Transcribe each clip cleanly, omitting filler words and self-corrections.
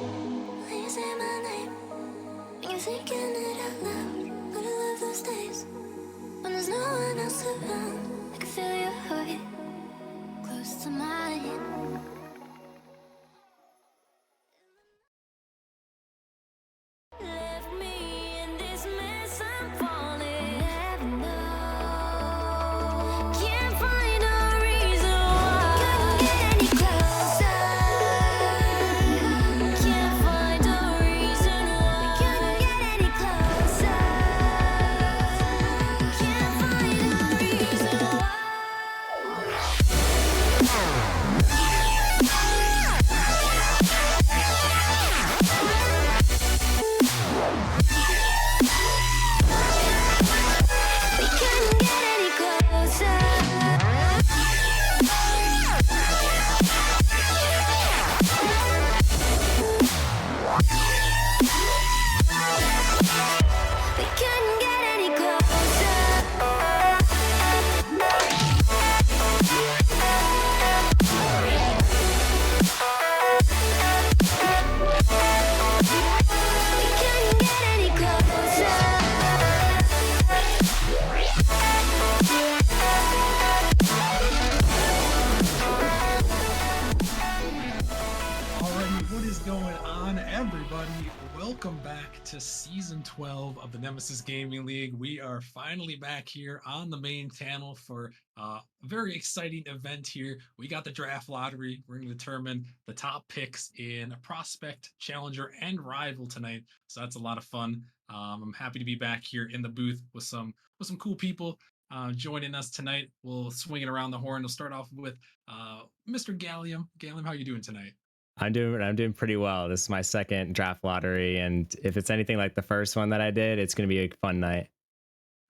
When you say my name, when you're thinking it out loud, but I love those days when there's no one else around. I can feel your heart close to mine. Left me in this mess, I'm falling. Never know. Can't find a reason why. Couldn't get any closer. Can't find a reason why. Couldn't get any closer. Can't find a reason why. We couldn't get any closer. We couldn't get any closer. We couldn't get any closer. Alrighty, what is going on, everybody? Welcome back to Season 12 of the Nemesis Gaming League. We are finally back here on the main channel for a very exciting event here. We got the draft lottery. We're going to determine the top picks in Prospect, Challenger, and Rival tonight. So that's a lot of fun. I'm happy to be back here in the booth with some cool people joining us tonight. We'll swing it around the horn. We'll start off with Mr. Gallium. Gallium, how are you doing tonight? I'm doing pretty well. This is my second draft lottery, and if it's anything like the first one that I did, it's going to be a fun night.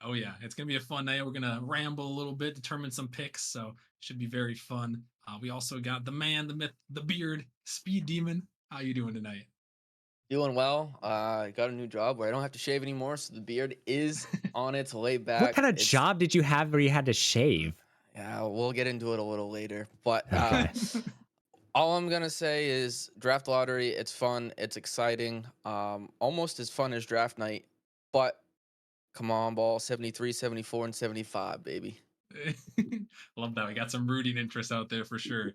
Oh yeah, it's gonna be a fun night. We're gonna ramble a little bit, determine some picks, so should be very fun. We also got the man, the myth, the beard, Speed Demon. How you doing tonight? Doing well. I got a new job where I don't have to shave anymore, so the beard is on its way What back. kind of It's job did you have where you had to shave? Yeah, we'll get into it a little later. But Okay. all I'm gonna say is draft lottery. It's fun. It's exciting. Almost as fun as draft night. But come on, ball 73, 74, and 75, baby. Love that. We got some rooting interest out there for sure.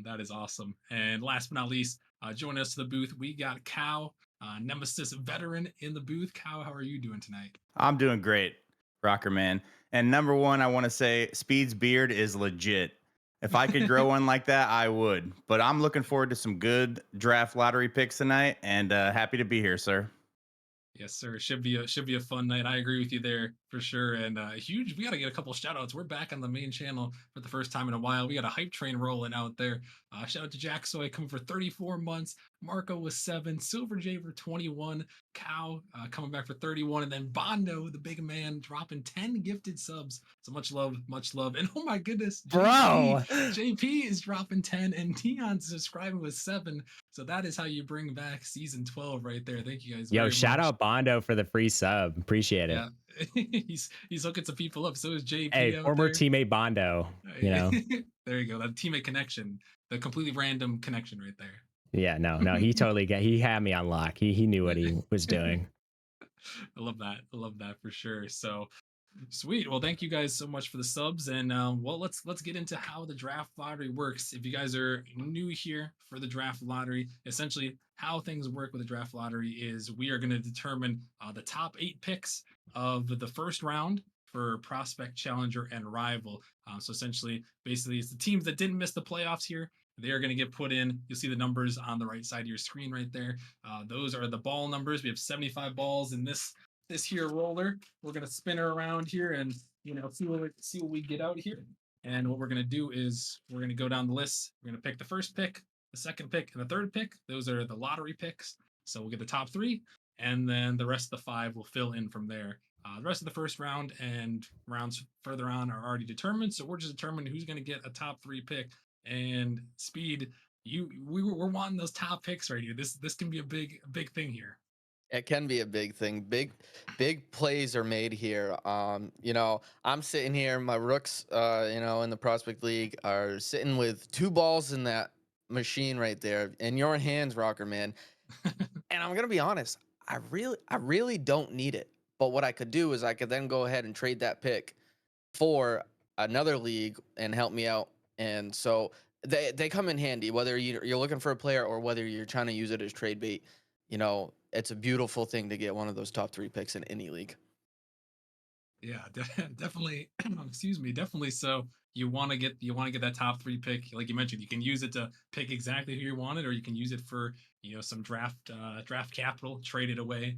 That is awesome. And last but not least, joining us to the booth, we got Cow, Nemesis veteran in the booth. Cow, how are you doing tonight? I'm doing great, Rocker Man. And number one, I want to say Speed's beard is legit. If I could grow one like that, I would. But I'm looking forward to some good draft lottery picks tonight, and happy to be here, sir. Yes, sir. It should be a fun night. I agree with you there for sure. And huge. We got to get a couple shout outs. We're back on the main channel for the first time in a while. We got a hype train rolling out there. Shout out to Jack Soy coming for 34 months. Marco was 7. Silver J for 21. Cow coming back for 31, and then Bondo, the big man, dropping 10 gifted subs. So much love, much love. And oh my goodness, Bro. JP is dropping 10, and Tion's subscribing with 7. So that is how you bring back season 12 right there. Thank you guys Yo, very shout much. out Bondo for the free sub. Appreciate it. Yeah, he's hooking some people up. So is JP Hey, out former there. teammate Bondo, you know. There you go. That teammate connection, the completely random connection right there. Yeah, no, he had me on lock. He knew what he was doing. I love that. I love that for sure. So sweet. Well, thank you guys so much for the subs, and well, let's get into how the draft lottery works. If you guys are new here for the draft lottery, essentially how things work with the draft lottery is we are going to determine the top 8 picks of the first round for prospect, challenger, and rival. So essentially, basically, it's the teams that didn't miss the playoffs here. They are going to get put in. You'll see the numbers on the right side of your screen right there. Those are the ball numbers. We have 75 balls in this here roller. We're gonna spin her around here and see what we get out here. And what we're gonna do is we're gonna go down the list. We're gonna pick the first pick, the second pick, and the third pick. Those are the lottery picks. So we'll get the top 3, and then the rest of the 5 will fill in from there. The rest of the first round and rounds further on are already determined. So we're just determining who's gonna get a top 3 pick. And Speed, we're wanting those top picks right here. This can be a big thing here. It can be a big thing. Big plays are made here. I'm sitting here, my rooks, in the prospect league are sitting with 2 balls in that machine right there. In your hands, Rocker Man. And I'm gonna be honest, I really don't need it. But what I could do is I could then go ahead and trade that pick for another league and help me out. And so they come in handy, whether you're looking for a player or whether you're trying to use it as trade bait. It's a beautiful thing to get one of those top 3 picks in any league. Yeah, definitely. Excuse me, definitely. So you want to get that top three pick, like you mentioned. You can use it to pick exactly who you wanted, or you can use it for some draft capital, trade it away.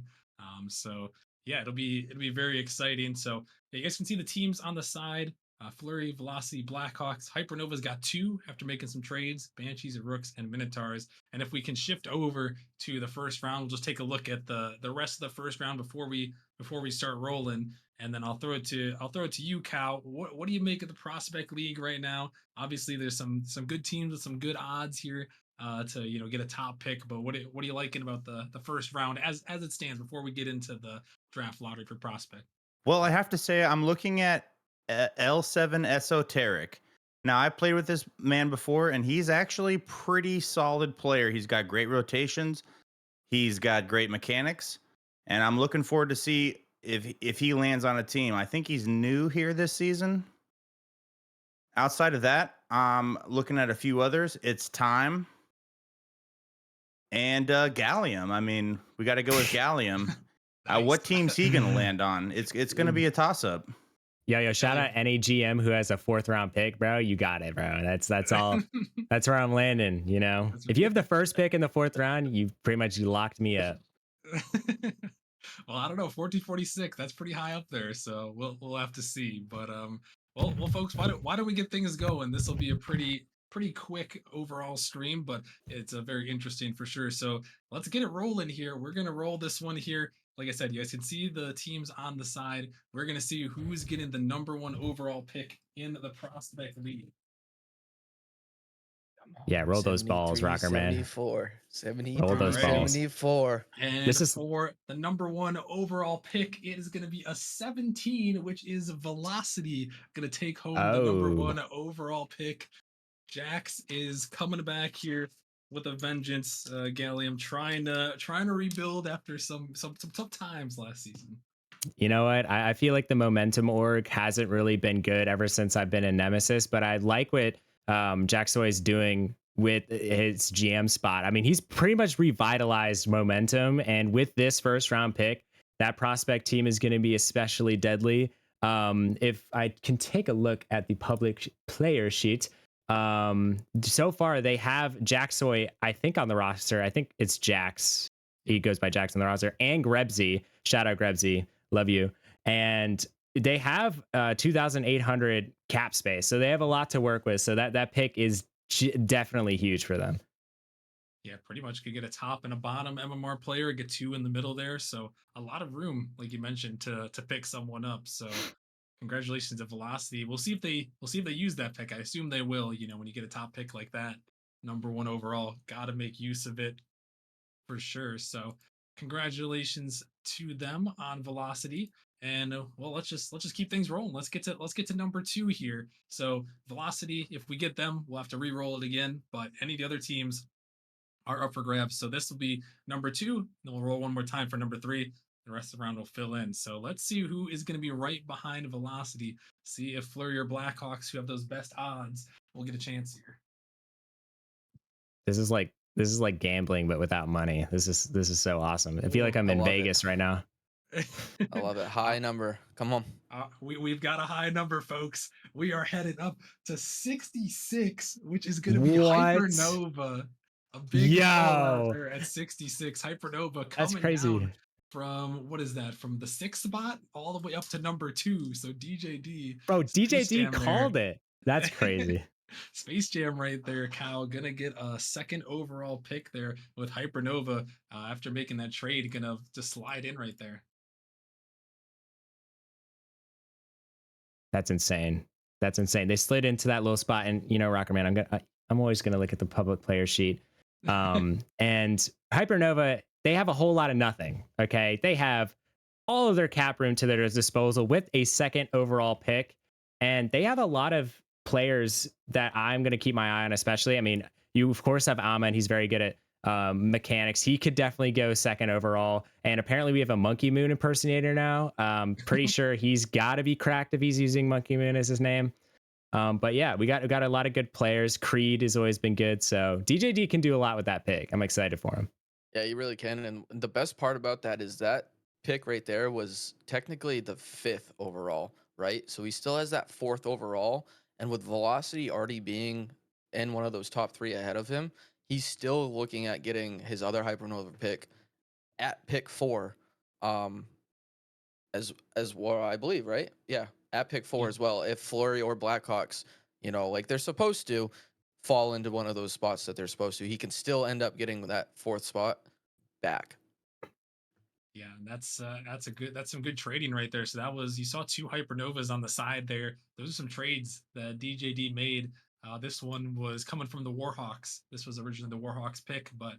So yeah, it'll be very exciting. So yeah, you guys can see the teams on the side. Flurry, Velocity, Blackhawks. Hypernova's got two after making some trades. Banshees, Rooks, and Minotaurs. And if we can shift over to the first round, we'll just take a look at the rest of the first round before we start rolling, and then I'll throw it to you, Cal. What do you make of the prospect league right now? Obviously, there's some good teams with some good odds here to get a top pick. But what are you liking about the first round as it stands before we get into the draft lottery for prospect? Well, I have to say, I'm looking at L7 Esoteric. Now, I played with this man before, and he's actually pretty solid player. He's got great rotations. He's got great mechanics, and I'm looking forward to see if he lands on a team. I think he's new here this season. Outside of that, I'm looking at a few others. It's Time and Gallium. I mean, we got to go with Gallium. Nice. What team's he going to land on? It's going to be a toss up. Yo, shout Yeah. out any GM who has a 4th round pick, bro. You got it, bro. That's all. That's where I'm landing. That's If you have the first pick in the 4th round, you pretty much locked me up. Well, I don't know, 1446. That's pretty high up there, so we'll have to see. But well, folks, why don't we get things going? This will be a pretty quick overall stream, but it's a very interesting for sure. So let's get it rolling here. We're gonna roll this one here. Like I said, you guys can see the teams on the side. We're gonna see who's getting the #1 overall pick in the prospect league. Yeah, roll those balls, Rocker Man. 74, Roll those balls. 74. And This is for the #1 overall pick, it is going to be a 17, which is Velocity. Going to take home the #1 overall pick. Jax is coming back here with a vengeance. Gallium trying to rebuild after some tough times last season. You know what? I feel like the momentum org hasn't really been good ever since I've been in Nemesis, but I like what Jaxoy is doing with his GM spot. I mean, he's pretty much revitalized momentum, and with this first round pick, that prospect team is going to be especially deadly. If I can take a look at the public player sheet, so far they have Jaxoy, I think, on the roster. I think it's Jax. He goes by Jax on the roster, and Grebsy. Shout out Grebsy. Love you. And they have 2,800 cap space, so they have a lot to work with. So that pick is definitely huge for them. Yeah, pretty much could get a top and a bottom MMR player, get two in the middle there. So a lot of room, like you mentioned, to pick someone up. So congratulations to Velocity. We'll see if they use that pick. I assume they will. When you get a top pick like that, #1 overall, got to make use of it for sure. So congratulations to them on Velocity. And well, let's just keep things rolling. Let's get to #2 here. So Velocity, if we get them, we'll have to re-roll it again. But any of the other teams are up for grabs. So this will be #2. Then we'll roll one more time for #3. The rest of the round will fill in. So let's see who is going to be right behind Velocity. See if Flurry or Blackhawks, who have those best odds, will get a chance here. This is like gambling, but without money. This is so awesome. I feel like I'm in Vegas right now. I love it. High number. Come on. We've got a high number, folks. We are headed up to 66, which is going to be Hypernova. A big call right there at 66. Hypernova That's coming crazy. down from, what is that? From the 6th spot all the way up to #2. So DJD. Bro, Space DJD Jam called there. it. That's crazy. Space Jam right there, Cal. Gonna get a 2nd overall pick there with Hypernova after making that trade. Gonna just slide in right there. That's insane. That's insane. They slid into that little spot, and Rocker Man, I'm always gonna look at the public player sheet. And Hypernova, they have a whole lot of nothing. Okay, they have all of their cap room to their disposal with a 2nd overall pick, and they have a lot of players that I'm gonna keep my eye on. Especially, I mean, you of course have Ama, and he's very good at mechanics. He could definitely go second overall. And apparently, we have a Monkey Moon impersonator now. Pretty sure he's got to be cracked if he's using Monkey Moon as his name. But yeah, we got a lot of good players. Creed has always been good, so DJD can do a lot with that pick. I'm excited for him. Yeah, you really can. And the best part about that is that pick right there was technically the fifth overall, right? So he still has that fourth overall. And with velocity already being in one of those top three ahead of him, he's still looking at getting his other Hypernova pick at pick four. Um, as well, I believe, right? Yeah, at pick four Yeah. as well. If Flurry or Blackhawks, like they're supposed to fall into one of those spots that they're supposed to, he can still end up getting that fourth spot back. Yeah, that's some good trading right there. So that was you saw two hypernovas on the side there. Those are some trades that DJD made. This one was coming from the Warhawks. This was originally the Warhawks pick, but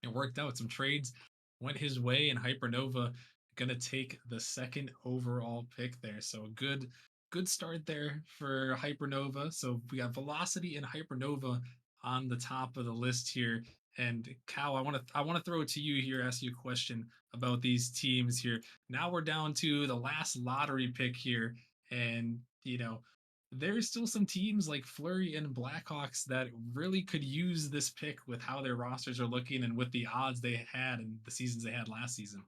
it worked out. Some trades went his way, and Hypernova gonna take the second overall pick there. So a good start there for Hypernova. So we got Velocity and Hypernova on the top of the list here. And Cal, I want to throw it to you here, ask you a question about these teams here. Now we're down to the last lottery pick here, and there's still some teams like Flurry and Blackhawks that really could use this pick with how their rosters are looking and with the odds they had and the seasons they had last season.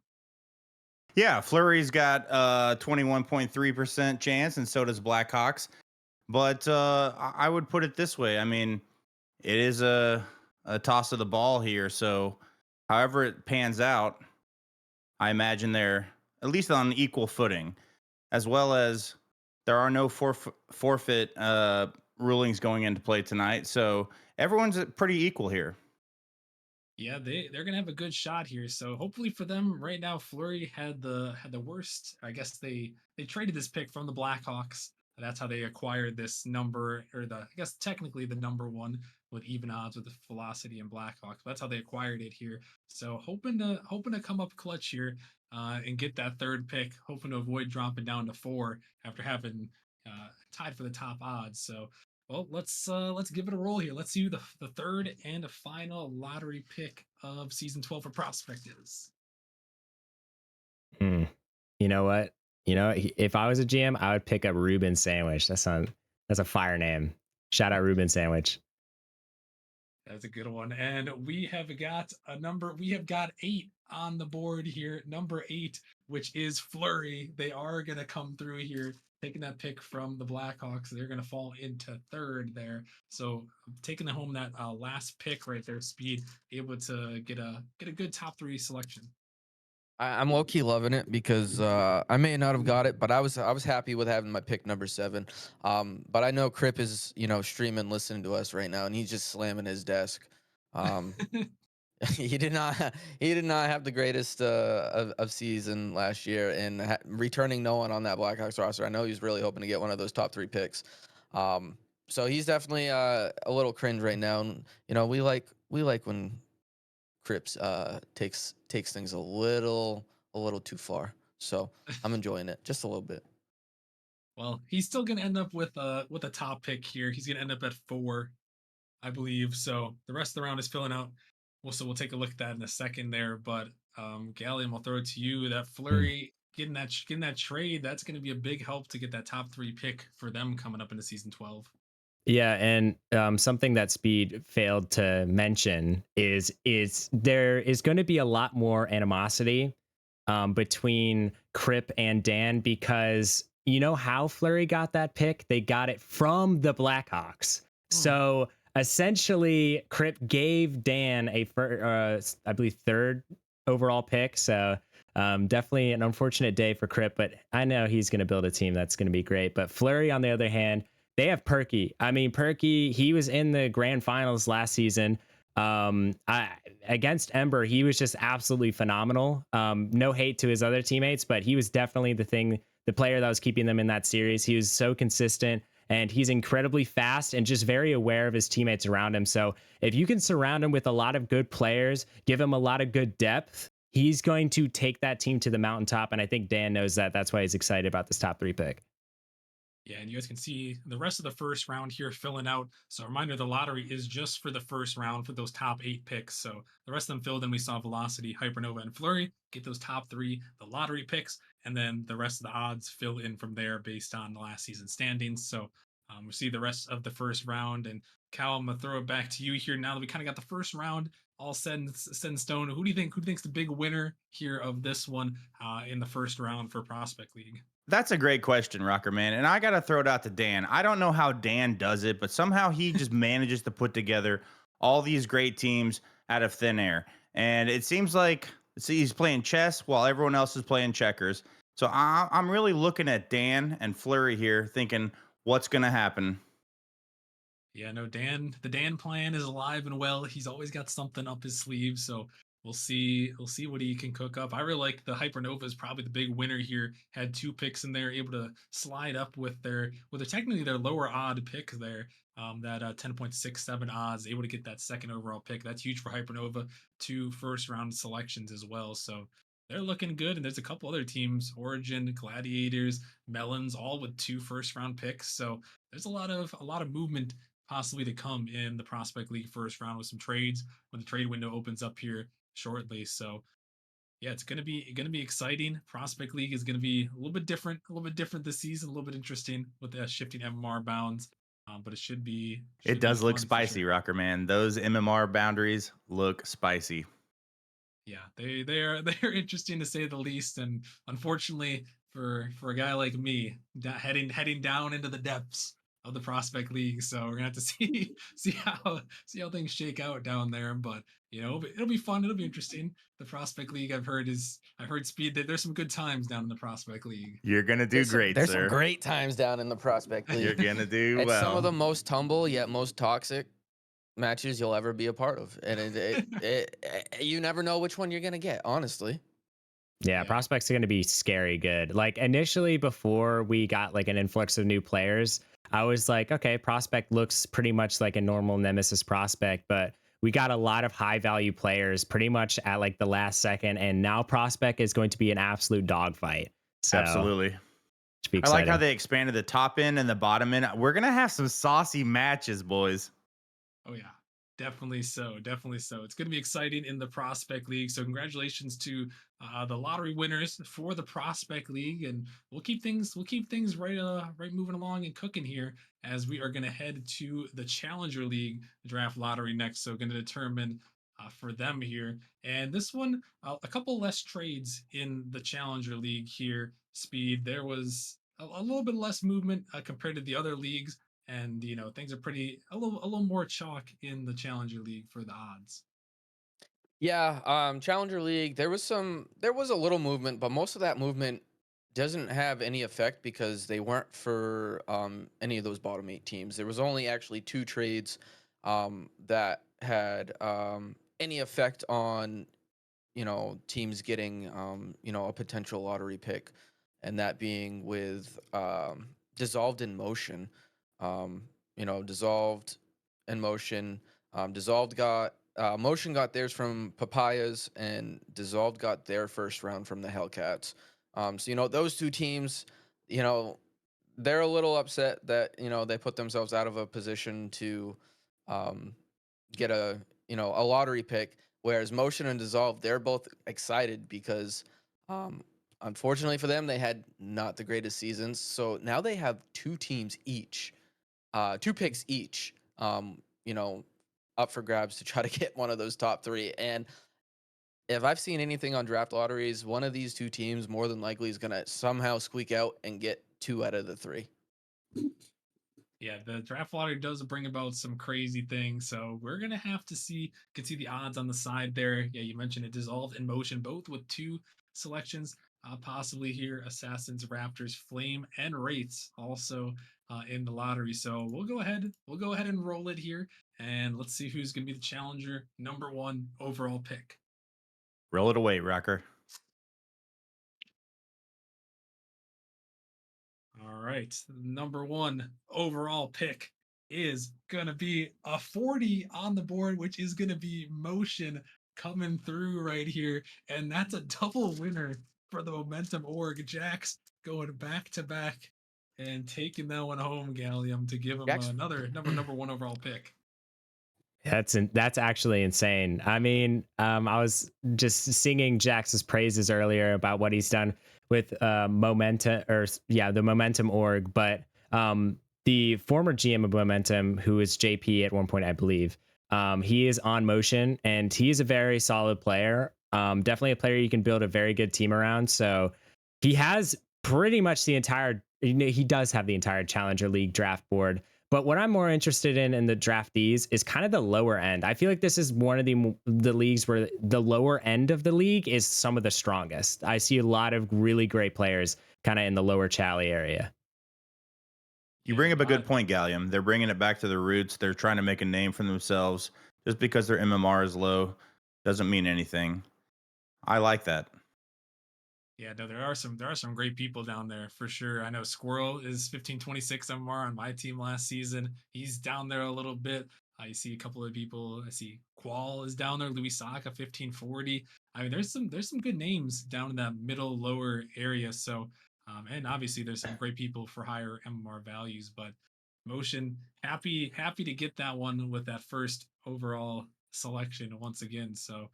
Yeah, Flurry's got 21.3% chance, and so does Blackhawks. But I would put it this way. I mean, it is a toss of the ball here. So, however it pans out, I imagine they're at least on equal footing, as well as there are no forfeit rulings going into play tonight. So everyone's pretty equal here. Yeah, they're gonna have a good shot here. So hopefully for them, right now, Flurry had the worst. I guess they traded this pick from the Blackhawks. That's how they acquired this number, or I guess technically the number one with even odds with the Velocity and Blackhawks. That's how they acquired it here. So hoping to come up clutch here and get that third pick. Hoping to avoid dropping down to 4 after having tied for the top odds. So well, let's give it a roll here. Let's see who the third and a final lottery pick of season 12 for Prospect is. Hmm. You know what? If I was a GM, I would pick up Ruben Sandwich. That's a fire name. Shout out Ruben Sandwich. That's a good one. And we have got a number. We have got 8 on the board here. Number 8, which is Flurry. They are gonna come through here, taking that pick from the Blackhawks. They're gonna fall into third there. So taking home that last pick right there, Speed, able to get a good top 3 selection. I'm low key loving it because I may not have got it, but I was happy with having my pick number 7. But I know Crip is streaming, listening to us right now, and he's just slamming his desk. Um, he did not have the greatest of season last year, and returning no one on that Blackhawks roster. I know he's really hoping to get one of those top 3 picks. So he's definitely a little cringe right now. And, we like when Crips takes things a little too far. So I'm enjoying it just a little bit. Well, he's still going to end up with a top pick here. He's going to end up at 4, I believe. So the rest of the round is filling out. We'll take a look at that in a second there. But Gallium, I'll throw it to you. That Hmm. Flurry getting that trade, that's going to be a big help to get that top 3 pick for them coming up into season 12. Yeah, and something that Speed failed to mention is there is going to be a lot more animosity between Crip and Dan, because you know how Flurry got that pick? They got it from the Blackhawks. Hmm. So essentially, Crip gave Dan I believe, third overall pick. So definitely an unfortunate day for Crip, but I know he's going to build a team that's going to be great. But Flurry, on the other hand, they have Perky. I mean, Perky, he was in the grand finals last season. Against Ember, he was just absolutely phenomenal. No hate to his other teammates, but he was definitely the player that was keeping them in that series. He was so consistent, and he's incredibly fast and just very aware of his teammates around him. So if you can surround him with a lot of good players, give him a lot of good depth, he's going to take that team to the mountaintop. And I think Dan knows that. That's why he's excited about this top 3 pick. Yeah, and you guys can see the rest of the first round here filling out. So, reminder, the lottery is just for the first round for those top 8 picks. So, the rest of them filled in. We saw Velocity, Hypernova, and Flurry get those top 3, the lottery picks, and then the rest of the odds fill in from there based on the last season standings. So, we see the rest of the first round. And Cal, I'm gonna throw it back to you here now that we kind of got the first round all set in stone. Who do you think? Who thinks the big winner here of this one in the first round for Prospect League? That's a great question, Rocker Man. And I got to throw it out to Dan. I don't know how Dan does it, but somehow he just manages to put together all these great teams out of thin air. And it seems like see, he's playing chess while everyone else is playing checkers. So I'm really looking at Dan and Flurry here, thinking, what's going to happen? Yeah, no, the Dan plan is alive and well. He's always got something up his sleeve, so we'll see what he can cook up. I really like the Hypernova is probably the big winner here. Had 2 picks in there, able to slide up with their technically their lower odd pick there. That 10.67 odds, able to get that second overall pick. That's huge for Hypernova. 2 first round selections as well. So they're looking good. And there's a couple other teams, Origin, Gladiators, Melons, all with 2 first round picks. So there's a lot of movement possibly to come in the Prospect League first round with some trades when the trade window opens up here shortly. So yeah, it's gonna be exciting. Prospect League is gonna be a little bit different this season, a little bit interesting with the shifting MMR bounds. But it It should be does look fun for spicy, sure. Rocker Man. Those MMR boundaries look spicy. Yeah, they're interesting to say the least, and unfortunately for a guy like me, heading down into the depths of the prospect league, so we're gonna have to see how things shake out down there. But it'll be fun. It'll be interesting. The prospect league I've heard speed that there's some good times down in the prospect league. You're going to do great, There's some sir. great times down in the Prospect You're League. going to do It's some of well. the most tumble yet most toxic matches you'll ever be a part of, and you never know which one you're gonna get. Honestly, Yeah, Yeah. prospects are going to be scary good. Like initially, before we got like an influx of new players, I was like, okay, prospect looks pretty much like a normal Nemesis prospect, but we got a lot of high value players pretty much at like the last second, and now prospect is going to be an absolute dogfight. So Absolutely. it should be I like how exciting. they expanded the top end and the bottom end. We're going to have some saucy matches, boys. Oh yeah, definitely so. Definitely so. It's going to be exciting in the Prospect League. So congratulations to the lottery winners for the Prospect League, and we'll keep things right moving along and cooking here as we are going to head to the Challenger League draft lottery next. So going to determine. For them here, and this one, a couple less trades in the Challenger League here. Speed, there was a little bit less movement compared to the other leagues, and things are pretty a little more chalk in the Challenger League for the odds. yeah. Challenger League, there was a little movement, but most of that movement doesn't have any effect because they weren't for any of those bottom 8 teams. There was only actually 2 trades that had any effect on teams getting a potential lottery pick, and that being with dissolved in motion. Dissolved in motion. Dissolved got motion got theirs from Papayas, and dissolved got their first round from the Hellcats. So those 2 teams, you know, they're a little upset that they put themselves out of a position to um, get a lottery pick, whereas motion and dissolve, they're both excited because um unfortunately for them, they had not the greatest seasons, so now they have 2 teams each, 2 picks each, you know up for grabs to try to get one of those top 3. And if I've seen anything on draft lotteries, one of these 2 teams more than likely is going to somehow squeak out and get 2 out of the 3. Yeah, the draft lottery does bring about some crazy things, so we're gonna have to see. Can see the odds on the side there. Yeah, you mentioned it dissolved in motion, both with 2 selections, possibly here: Assassins, Raptors, Flame, and Wraiths also in the lottery. So we'll go ahead and roll it here, and let's see who's gonna be the challenger number 1 overall pick. Roll it away, Rocker. All right. Number 1 overall pick is going to be a 40 on the board, which is going to be motion coming through right here. And that's a double winner for the Momentum org. Jax going back to back and taking that one home, Gallium, to give him Jack's another number one overall pick. That's actually insane. I mean, I was just singing Jax's praises earlier about what he's done with Momentum, the Momentum org. But the former GM of Momentum, who was JP at one point, I believe, he is on Motion, and he is a very solid player. Definitely a player you can build a very good team around. So he has pretty much the entire. He does have the entire Challenger League draft board. But what I'm more interested in the draftees is kind of the lower end. I feel like this is one of the leagues where the lower end of the league is some of the strongest. I see a lot of really great players kind of in the lower Chally area. You Yeah, bring up a good I- point, Gallium. They're bringing it back to their roots. They're trying to make a name for themselves. Just because their MMR is low doesn't mean anything. I like that. Yeah, no, there are some great people down there for sure. I know Squirrel is 1526 MR on my team last season. He's down there a little bit. I see a couple of people. I see Qual is down there. Louis Saka 1540. I mean, there's some good names down in that middle lower area. So, and obviously there's some great people for higher MMR values. But Motion happy to get that one with that first overall selection once again. So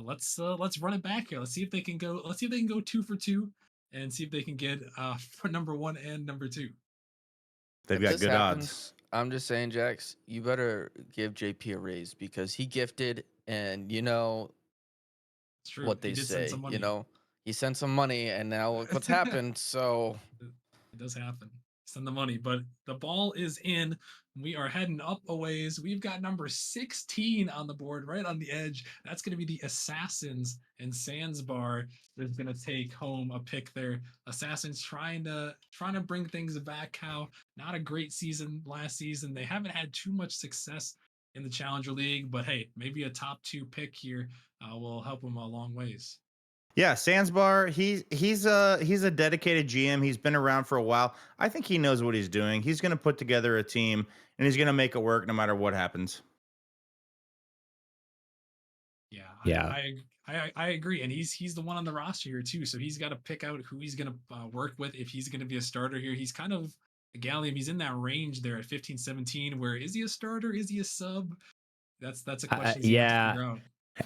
let's run it back here. Let's see if they can go. Let's see if they can go 2 for 2, and see if they can get for number one and number two. They've If got this good odds. happens, I'm just saying, Jax, you better give JP a raise because he gifted, and you know It's true. what He they did send some say. You money. know, he sent some money, and now look what's happened. So It does happen. Send the money, but the ball is in. We are heading up a ways. We've got number 16 on the board, right on the edge. That's going to be the Assassins, and Sandsbar is going to take home a pick there. Assassins trying to bring things back. How not a great season last season. They haven't had too much success in the Challenger League, but hey, maybe a top 2 pick here will help them a long ways. Yeah, Sandsbar, he's a dedicated GM. He's been around for a while. I think he knows what he's doing. He's going to put together a team and he's going to make it work no matter what happens. Yeah, Yeah. I agree, and he's the one on the roster here too. So he's got to pick out who he's going to work with if he's going to be a starter here. He's kind of a Gallium. He's in that range there at 15, 17. Where is he a starter? Is he a sub? That's a question you have to Yeah. figure out.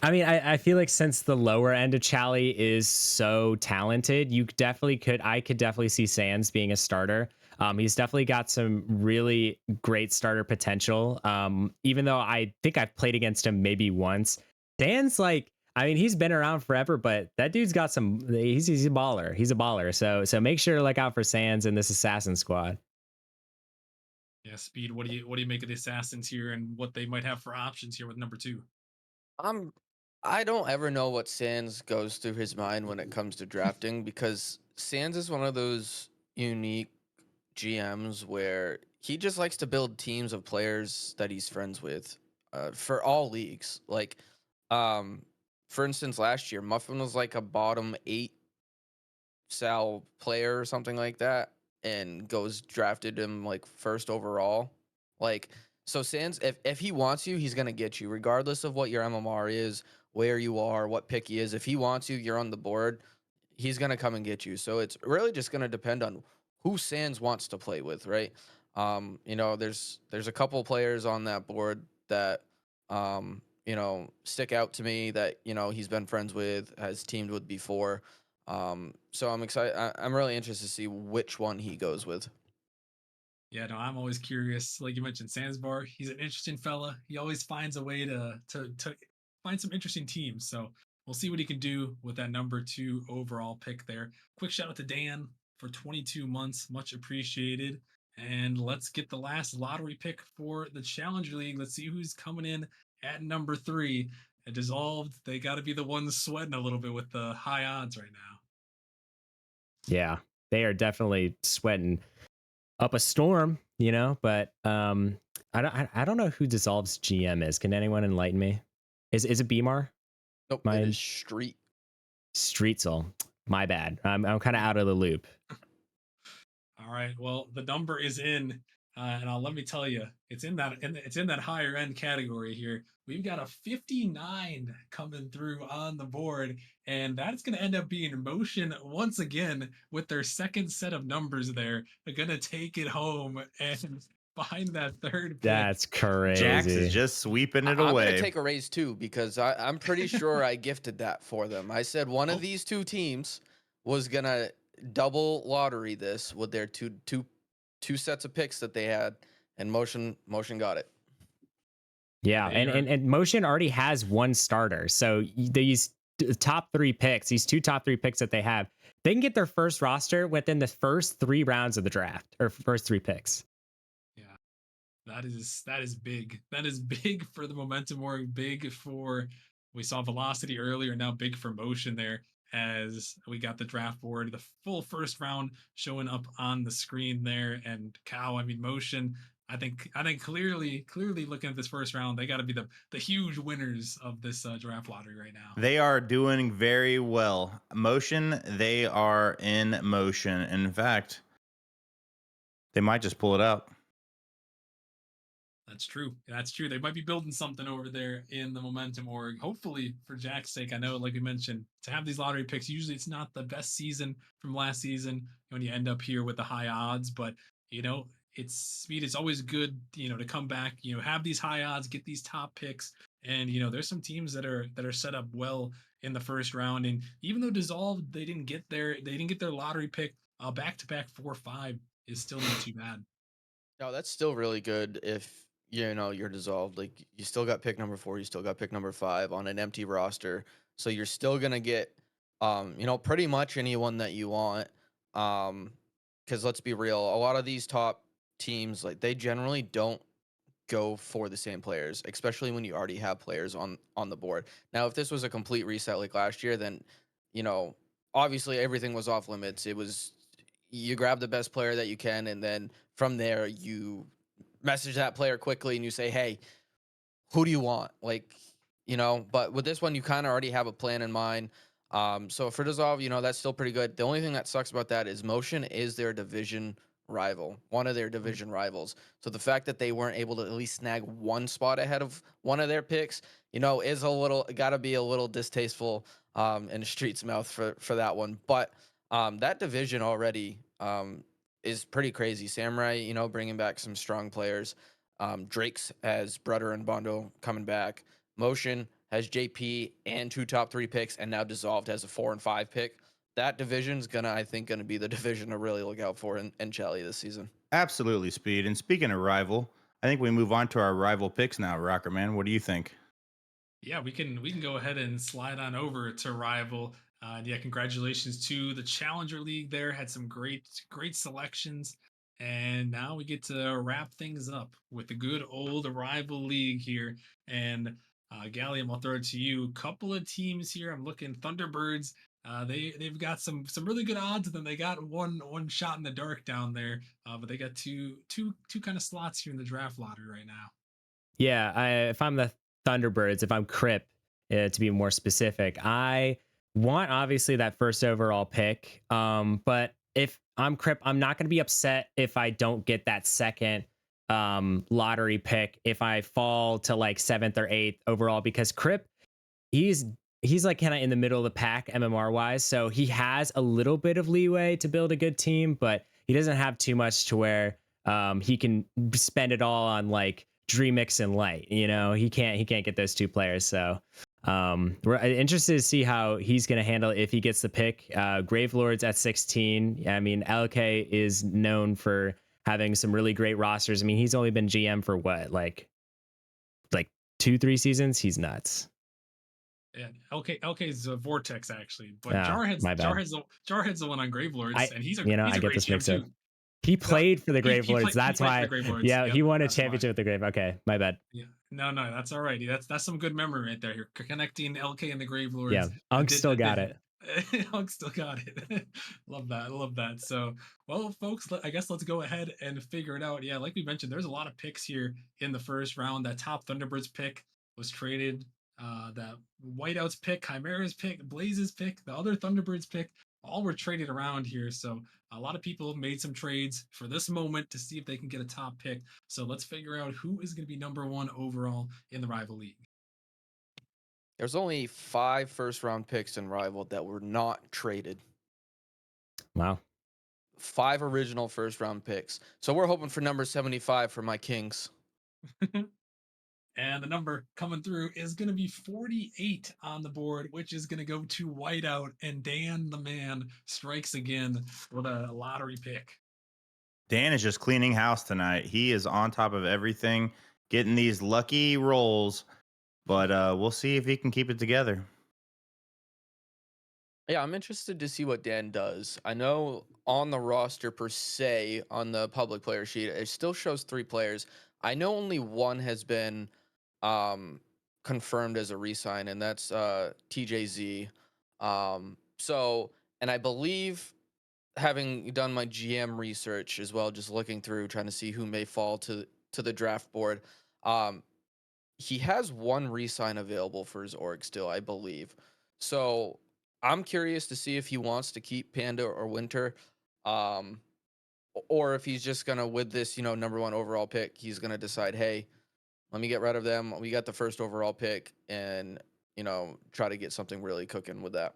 I mean, I feel like since the lower end of Chally is so talented, I could definitely see Sands being a starter. He's definitely got some really great starter potential. Even though I think I've played against him maybe once, Sands I mean, he's been around forever, but that dude's got some. He's a baller. He's a baller. So make sure to look out for Sands in this assassin squad. Yeah, Speed. What do you make of the Assassins here, and what they might have for options here with number 2? I'm. I don't ever know what Sands goes through his mind when it comes to drafting because Sands is one of those unique GMs where he just likes to build teams of players that he's friends with for all leagues. Like, um, for instance, last year, Muffin was like a bottom 8 Sal player or something like that, and goes drafted him like first overall. Like, so Sands, if he wants you, he's gonna get you, regardless of what your MMR is, where you are, what pick he is. If he wants you, you're on the board. He's gonna come and get you. So it's really just gonna depend on who Sands wants to play with, right? There's a couple players on that board that stick out to me that he's been friends with, has teamed with before. So I'm excited. I'm really interested to see which one he goes with. Yeah, no, I'm always curious. Like you mentioned, Sandsbar, he's an interesting fella. He always finds a way to find some interesting teams. So we'll see what he can do with that number 2 overall pick there. Quick shout out to Dan for 22 months, much appreciated. And let's get the last lottery pick for the Challenger League. Let's see who's coming in at number 3. It dissolved. They got to be the ones sweating a little bit with the high odds right now. Yeah, they are definitely sweating up a storm, but I don't know who Dissolve's GM is. Can anyone enlighten me? Is it Beamar? Nope, My it is Street. Streetzel. My bad. I'm kind of out of the loop. All right. Well, the number is in. Let me tell you, it's in that higher end category here. We've got a 59 coming through on the board, and that's going to end up being Motion once again with their second set of numbers there. They're going to take it home and find that third pick. That's Jax is crazy. just sweeping it I'm gonna away. take a raise too because I'm pretty sure I gifted that for them. I said one Oh. of these two teams was gonna double lottery this with their two sets of picks that they had, and motion got it. Yeah, They are and Motion already has one starter. So these top 3 picks, these 2 top 3 picks that they have, they can get their first roster within the first 3 rounds of the draft or first 3 picks. yeah. That is big. That is big for the momentum org, big for we saw velocity earlier, now big for motion there as we got the draft board, the full first round showing up on the screen there. And cow, I mean motion. I think clearly looking at this first round, they got to be the huge winners of this draft lottery right now. They are doing very well. Motion, they are in motion. In fact, they might just pull it out. That's true. That's true. They might be building something over there in the momentum org. Hopefully, for Jack's sake, I know, like we mentioned, to have these lottery picks, usually it's not the best season from last season when you end up here with the high odds. But it's speed. It's always good, to come back. Have these high odds, get these top picks, and there's some teams that are set up well in the first round. And even though dissolved, they didn't get their lottery pick. Back to back 4-5 is still not too bad. No, that's still really good if you're dissolved. Like you still got pick number 4, you still got pick number 5 on an empty roster. So you're still gonna get pretty much anyone that you want. Because let's be real, a lot of these top teams, like they generally don't go for the same players, especially when you already have players on the board. Now, if this was a complete reset like last year, then you know, obviously everything was off limits. It was you grab the best player that you can, and then from there you message that player quickly and you say, "Hey, who do you want?" But with this one, you kind of already have a plan in mind. So for Dissolve, that's still pretty good. The only thing that sucks about that is Motion is their division rival, one of their division rivals. So the fact that they weren't able to at least snag one spot ahead of one of their picks, is got to be a little distasteful in the street's mouth for that one. But that division already is pretty crazy. Samurai, bringing back some strong players. Drake's has Brother and Bondo coming back. Motion has JP and 2 top 3 picks, and now Dissolved has a 4 and 5 pick. That division's I think, gonna be the division to really look out for in Chelly this season. Absolutely, Speed. And speaking of rival, I think we move on to our rival picks now, Rocker Man. What do you think? Yeah, we can go ahead and slide on over to rival. Yeah, congratulations to the Challenger League. There had some great selections, and now we get to wrap things up with the good old rival league here. And Gallium, I'll throw it to you. Couple of teams here. I'm looking Thunderbirds. They've got some really good odds, and then they got one shot in the dark down there. But they got two kind of slots here in the draft lottery right now. Yeah, if I'm the Thunderbirds, if I'm Crip, to be more specific, I want obviously that first overall pick. But if I'm Crip, I'm not going to be upset if I don't get that second lottery pick if I fall to like 7th or 8th overall, because Crip, he's he's like kind of in the middle of the pack MMR wise, so he has a little bit of leeway to build a good team, but he doesn't have too much to where he can spend it all on like Dreamix and Light. He can't get those 2 players. So we're interested to see how he's going to handle it if he gets the pick. Gravelords at 16. I mean, LK is known for having some really great rosters. I mean, he's only been GM for what, like 2-3 seasons. He's nuts. Yeah, LK's a Vortex actually, but Ah, my bad. Jarhead's the one on Gravelords, I and he's a I get great this GM mixed up. too. He No, played for the he Gravelords. played he That's played for why. the Gravelords. Yeah, Yep, he won a that's why. championship with the Grave. Okay, my bad. Yeah, no, that's all right. That's some good memory right there. You're connecting LK and the Yeah, Gravelords. Unk still got Did it. Hunk still got it. Love that. I love that. So, well, folks, I guess let's go ahead and figure it out. Yeah, like we mentioned, there's a lot of picks here in the first round. That top Thunderbirds pick was traded. That Whiteouts pick, Chimera's pick, Blaze's pick, the other Thunderbirds pick. all were traded around here. So a lot of people made some trades for this moment to see if they can get a top pick. So let's figure out who is going to be number one overall in the rival league. There's only 5 first-round picks in Rival that were not traded. Wow. 5 original first-round picks. So we're hoping for number 75 for my Kings. And the number coming through is going to be 48 on the board, which is going to go to Whiteout. And Dan, the man, strikes again with a lottery pick. Dan is just cleaning house tonight. He is on top of everything, getting these lucky rolls, but we'll see if he can keep it together. Yeah, I'm interested to see what Dan does. I know on the roster per se, on the public player sheet, it still shows 3 players. I know only one has been um, confirmed as a resign, and that's TJZ. So, and I believe having done my GM research as well, just looking through trying to see who may fall to the draft board. Um, he has one resign available for his org still, I believe. So I'm curious to see if he wants to keep Panda or Winter, um, or if he's just gonna with this, number one overall pick, he's gonna decide, hey, let me get rid of them. We got the first overall pick, and try to get something really cooking with that.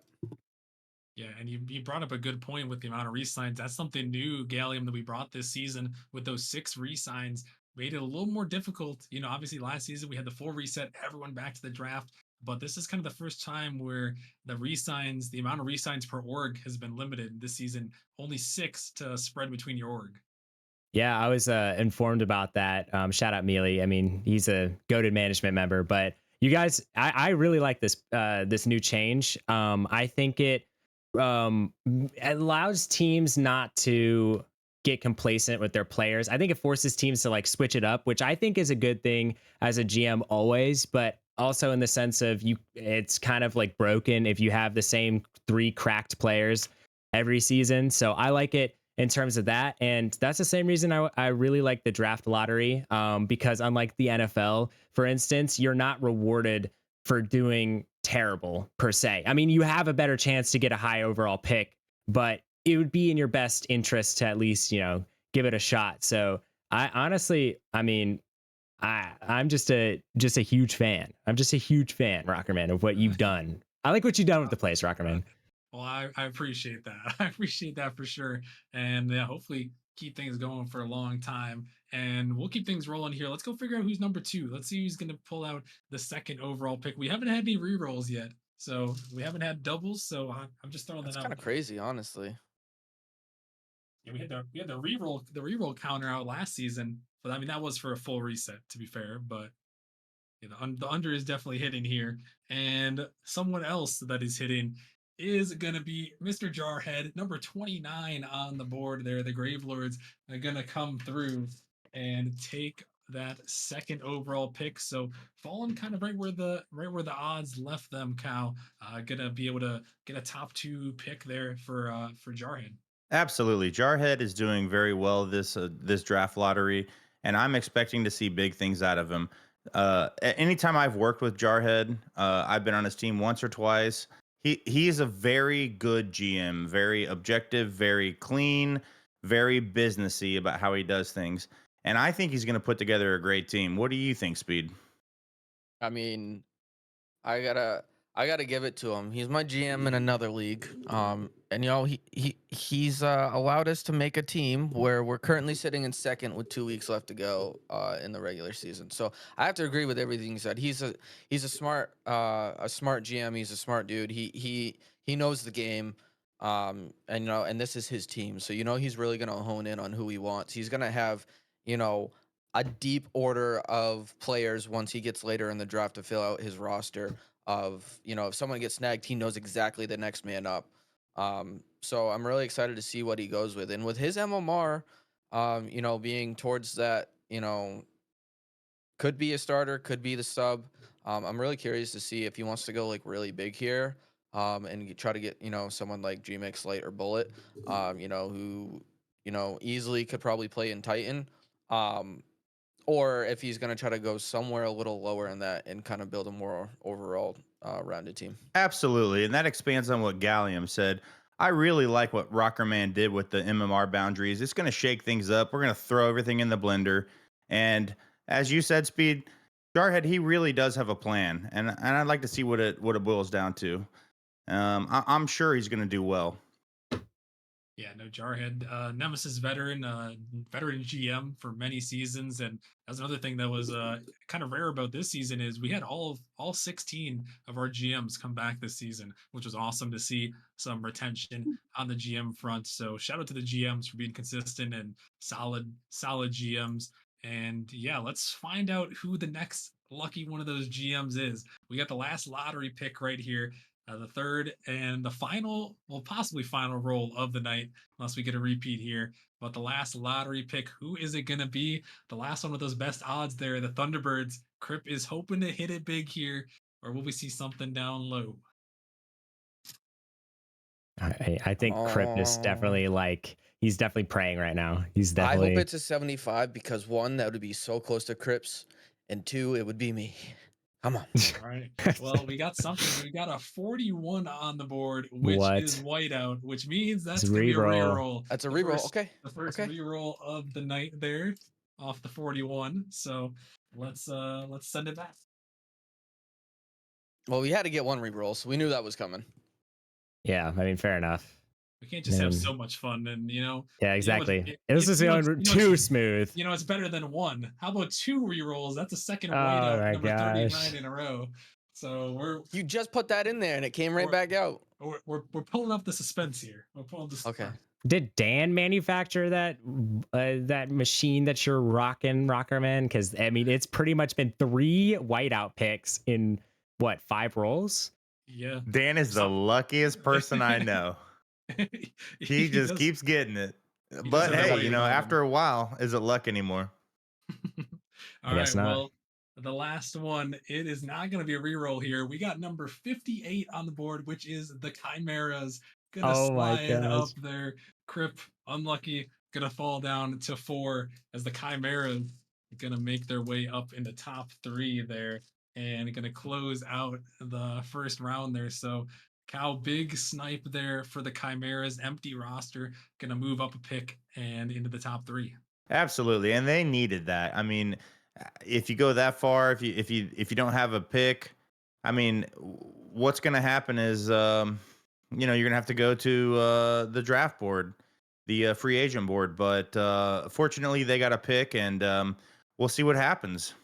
Yeah, and you brought up a good point with the amount of resigns. That's something new, Gallium, that we brought this season with those 6 resigns. Made it a little more difficult. Obviously last season we had the full reset, everyone back to the draft. But this is kind of the first time where the amount of resigns per org has been limited this season. Only 6 to spread between your org. Yeah, I was informed about that. Shout out Mealy. I mean, he's a goated management member, but you guys, I really like this new change. I think it allows teams not to get complacent with their players. I think it forces teams to like switch it up, which I think is a good thing as a GM always, but also in the sense of it's kind of like broken if you have the same 3 cracked players every season. So I like it in terms of that. And that's the same reason I really like the draft lottery, because unlike the NFL, for instance, you're not rewarded for doing terrible per se. I mean, you have a better chance to get a high overall pick, but it would be in your best interest to at least, give it a shot. So I honestly, I mean, I'm just a huge fan. I'm just a huge fan, Rockerman, of what you've done. I like what you've done with the place, Rockerman. Well, I appreciate that. I appreciate that for sure. And yeah, hopefully keep things going for a long time. And we'll keep things rolling here. Let's go figure out who's number 2. Let's see who's going to pull out the second overall pick. We haven't had any rerolls yet. So we haven't had doubles. So I'm just throwing That's that kind out. of crazy, honestly. Yeah, we had the reroll counter out last season. But I mean, that was for a full reset, to be fair. But the under is definitely hitting here. And someone else that is hitting is going to be Mr. Jarhead, number 29 on the board there. The Grave Lords are going to come through and take that second overall pick. So falling kind of right where the odds left them, Cal. Gonna be able to get a top 2 pick there for Jarhead. Absolutely. Jarhead is doing very well this draft lottery, and I'm expecting to see big things out of him. Anytime I've worked with Jarhead, I've been on his team once or twice. He is a very good GM, very objective, very clean, very businessy about how he does things, and I think he's going to put together a great team. What do you think, Speed? I mean, I gotta I gotta give it to him. He's my GM in another league. And he's allowed us to make a team where we're currently sitting in second with 2 weeks left to go in the regular season. So I have to agree with everything he said. He's a smart GM. He's a smart dude. He knows the game. And this is his team. So he's really gonna hone in on who he wants. He's gonna have you know a deep order of players once he gets later in the draft to fill out his roster of if someone gets snagged, he knows exactly the next man up. So I'm really excited to see what he goes with, and with his MMR, being towards that, could be a starter, could be the sub. I'm really curious to see if he wants to go like really big here, and try to get someone like Gmix Light or Bullet, who easily could probably play in Titan. Um, or if he's going to try to go somewhere a little lower in that and kind of build a more overall rounded team. Absolutely. And that expands on what Gallium said. I really like what Rocker Man did with the MMR boundaries. It's going to shake things up. We're going to throw everything in the blender. And as you said, Speed, Jarhead, he really does have a plan. And I'd like to see what it boils down to. I'm sure he's going to do well. Yeah, no, Jarhead, Nemesis veteran, veteran GM for many seasons, and that's another thing that was kind of rare about this season is we had all 16 of our GMs come back this season, which was awesome to see some retention on the GM front. So shout out to the GMs for being consistent and solid GMs. And yeah, let's find out who the next lucky one of those GMs is. We got the last lottery pick right here, the third and the final, well, possibly final roll of the night, unless we get a repeat here. But the last lottery pick, who is it going to be? The last one with those best odds there, the Thunderbirds. Crip is hoping to hit it big here, or will we see something down low? I think Crip is Oh, definitely like he's definitely praying right now. He's I hope definitely it's a 75 because one, that would be so close to Crips, and two, it would be me. Come on. All right. Well, we got something. We got a 41 on the board, which is what? whiteout, which means It's that's gonna be a reroll. reroll. That's a The reroll. first Okay. the first Okay. reroll of the night there off the 41. So let's send it back. Well, we had to get one reroll, so we knew that was coming. Yeah, I mean, fair enough. We can't just have so Man, much fun, and yeah, you know what exactly. This is going too smooth. it's better than one. How about two rerolls? That's a second Oh whiteout, my number 39 gosh. in a row. So You just put that in there and it came right we're back out. we're pulling up the suspense here. We're pulling the Okay. Did Dan manufacture that machine that you're rocking, Rocker Man? Because I mean, it's pretty much been 3 whiteout picks in what 5 rolls? yeah. Dan is the Some luckiest person I know. He he just does keeps getting it. he does But have That's that hey, way lucky. about him. after a while, is it luck anymore? I All guess right, not. well, the last one, it is not going to be a reroll here. We got number 58 on the board, which is the Chimeras. Gonna Oh my slide up gosh. there. Crip, unlucky, gonna fall down to 4 as the Chimeras gonna make their way up in the top 3 there and gonna close out the first round there. So, Cow, big snipe there for the Chimeras. Empty roster, gonna move up a pick and into the top 3. Absolutely, and they needed that. I mean, if you go that far, if you don't have a pick, I mean, what's going to happen is, you're going to have to go to the draft board, the free agent board. But fortunately, they got a pick, and we'll see what happens.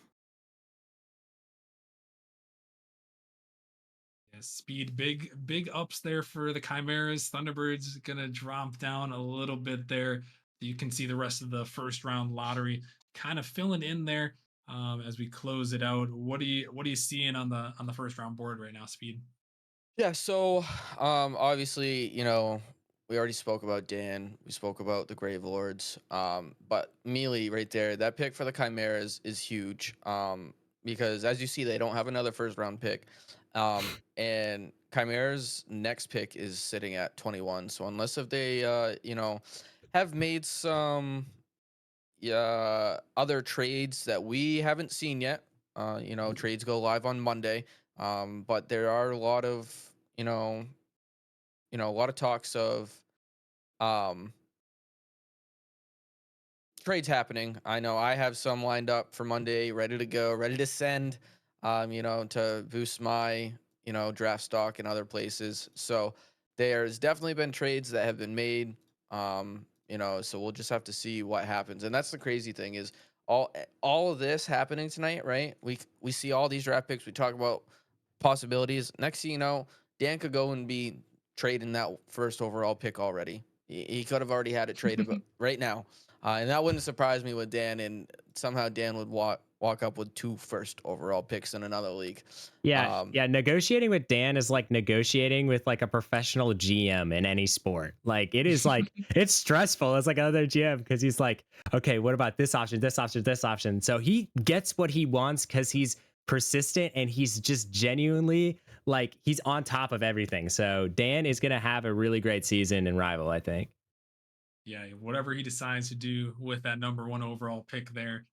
Yeah, speed, big ups there for the Chimeras. Thunderbirds gonna drop down a little bit there. You can see the rest of the first round lottery kind of filling in there as we close it out. What are you seeing on the first round board right now, Speed? Yeah, so obviously, we already spoke about Dan, we spoke about the Grave Lords. But Mealy right there, that pick for the Chimeras is huge. Because as you see, they don't have another first round pick. And Chimeras next pick is sitting at 21. So unless if they have made some other trades that we haven't seen yet. Trades go live on Monday. But there are a lot of you know, a lot of talks of um trades happening. I know I have some lined up for Monday, ready to go, ready to send, to boost my, draft stock in other places. So there's definitely been trades that have been made. So we'll just have to see what happens. And that's the crazy thing is all of this happening tonight, right? We see all these draft picks. We talk about possibilities. Next thing you know, Dan could go and be trading that first overall pick already. He could have already had it traded right now. And that wouldn't surprise me with Dan. And somehow Dan would walk up with 2 first overall picks in another league. Yeah, Um, yeah, negotiating with Dan is like negotiating with like a professional GM in any sport. Like it is like it's stressful as like another GM because he's like, okay, what about this option, this option, this option? So he gets what he wants because he's persistent and he's just genuinely like he's on top of everything. So Dan is gonna have a really great season in Rival, I think. Yeah, whatever he decides to do with that number 1 overall pick there,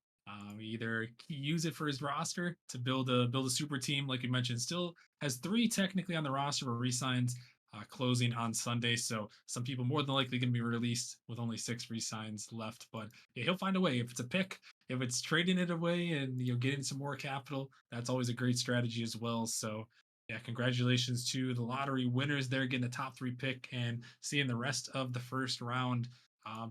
either use it for his roster to build a super team, like you mentioned. Still has 3 technically on the roster for resigns. closing on Sunday. So some people more than likely going to be released with only 6 resigns left. But yeah, he'll find a way. If it's a pick, if it's trading it away and getting some more capital, that's always a great strategy as well. So yeah, congratulations to the lottery winners there, getting the top 3 pick and seeing the rest of the first round.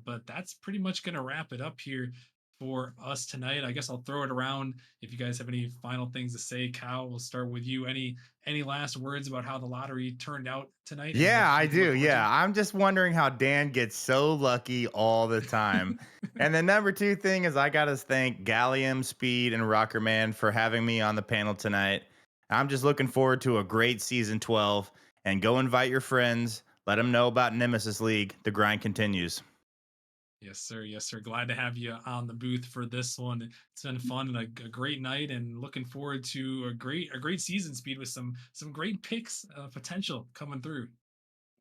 But that's pretty much going to wrap it up here for us tonight. I guess I'll throw it around. If you guys have any final things to say, Cal, we'll start with you. Any last words about how the lottery turned out tonight and what Yeah, I we can look do. forward Yeah. to? I'm just wondering how Dan gets so lucky all the time. And the number 2 thing is I got to thank Gallium, Speed, and Rocker Man for having me on the panel tonight. I'm just looking forward to a great season 12 and go invite your friends. Let them know about Nemesis League. The grind continues. Yes, sir. Yes, sir. Glad to have you on the booth for this one. It's been fun and a great night, and looking forward to a great season, Speed, with some great picks potential coming through.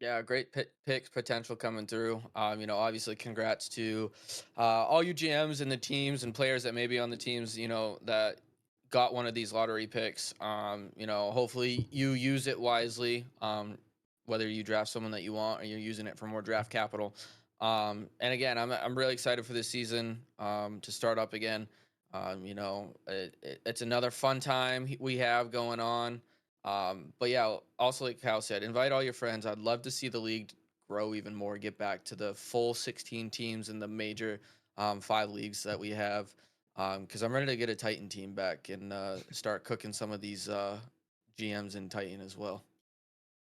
Yeah, great picks potential coming through. Obviously, congrats to all you GMs and the teams and players that may be on the teams, that got one of these lottery picks. Hopefully you use it wisely. Whether you draft someone that you want or you're using it for more draft capital. And again, I'm really excited for this season to start up again. It's another fun time we have going on. But yeah, also like Cal said, invite all your friends. I'd love to see the league grow even more, get back to the full 16 teams in the major 5 leagues that we have. Because I'm ready to get a Titan team back and start cooking some of these GMs in Titan as well.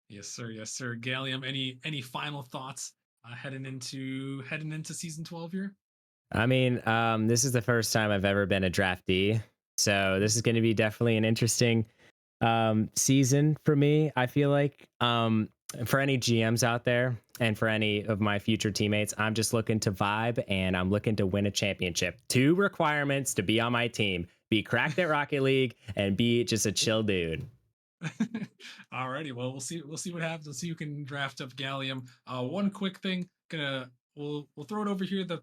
Yes, sir. Yes, sir. Gallium, any final thoughts heading into season 12 here? I mean, this is the first time I've ever been a draftee, so this is going to be definitely an interesting season for me. I feel like for any GMs out there and for any of my future teammates, I'm just looking to vibe and I'm looking to win a championship. 2 requirements to be on my team: be cracked at Rocket League and be just a chill dude. Alrighty, well we'll see what happens. We'll see who can draft up Gallium. One quick thing, we'll throw it over here the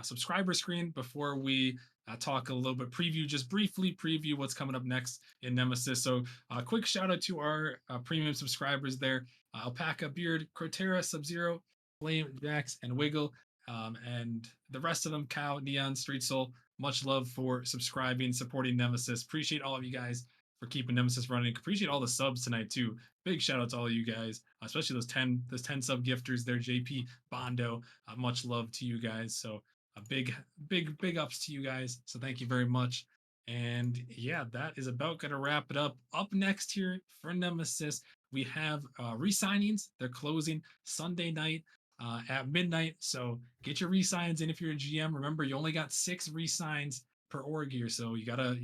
subscriber screen before we talk a little bit just briefly preview what's coming up next in Nemesis. So quick shout out to our premium subscribers there: Alpaca, Beard, Crotera, Sub Zero, Flame, Jax, and Wiggle, and the rest of them: Cow, Neon, Street Soul. Much love for subscribing, supporting Nemesis. Appreciate all of you guys for keeping Nemesis running. Appreciate all the subs tonight too. Big shout out to all of you guys, especially those 10 sub gifters there, JP, Bondo. Much love to you guys. So a big ups to you guys. So thank you very much. And yeah, that is about gonna wrap it up. Up next here for Nemesis, we have re-signings. They're closing Sunday night at midnight. So get your re-signs in if you're a GM. Remember, you only got 6 re-signs per org here. So you gotta,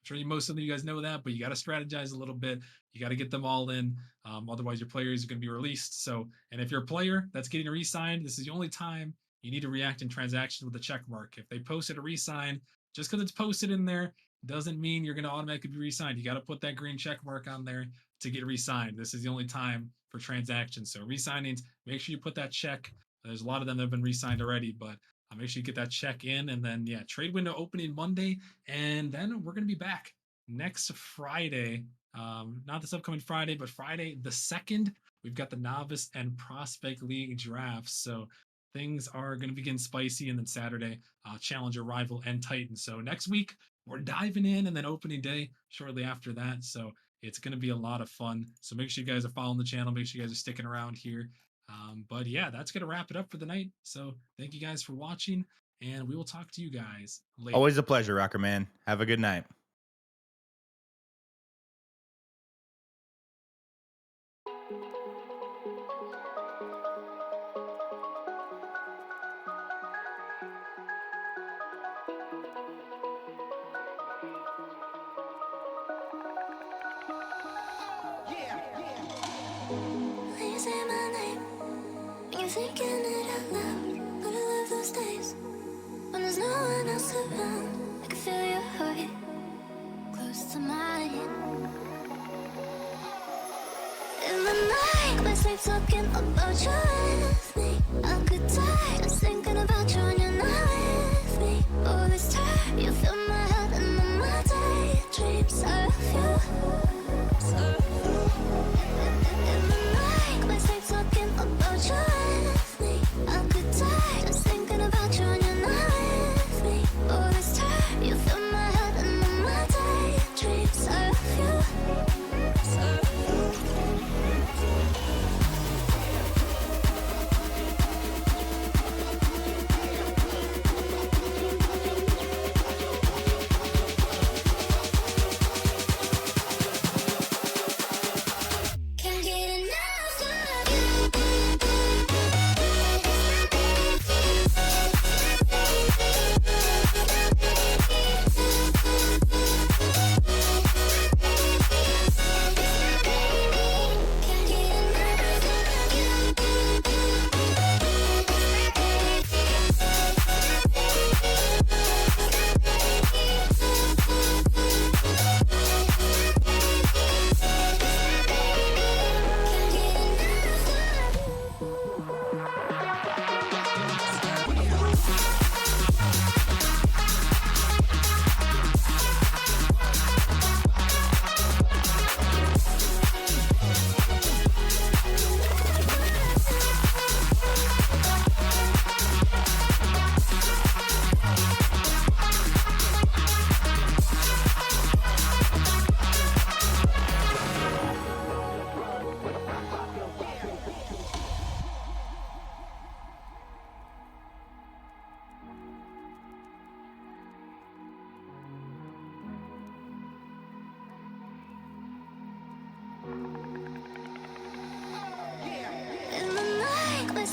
I'm sure most of you guys know that, but you got to strategize a little bit. You got to get them all in. Otherwise, your players are going to be released. So, and if you're a player that's getting a re-signed, this is the only time you need to react in transactions with a check mark. If they posted a re-sign, just because it's posted in there doesn't mean you're going to automatically be re-signed. You got to put that green check mark on there to get re-signed. This is the only time for transactions. So re-signings, make sure you put that check. There's a lot of them that have been re-signed already, but make sure you get that check in. And then, yeah, trade window opening Monday. And then we're going to be back next Friday. Not this upcoming Friday, but Friday the 2nd. We've got the Novice and Prospect League drafts. So things are going to begin spicy. And then Saturday, Challenger, Rival, and Titan. So next week, we're diving in, and then opening day shortly after that. So it's going to be a lot of fun. So make sure you guys are following the channel. Make sure you guys are sticking around here. But yeah, that's going to wrap it up for the night. So thank you guys for watching, and we will talk to you guys later. Always a pleasure, Rocker Man. Have a good night. When you say my name, when you're thinking it out loud, but I love those days when there's no one else around. I can feel your heart close to mine. In the night, my sleep talking about you with me. I could die just thinking about you when you're not with me. Oh, this time you fill my head and all my daydreams. I love you. In the night, You fill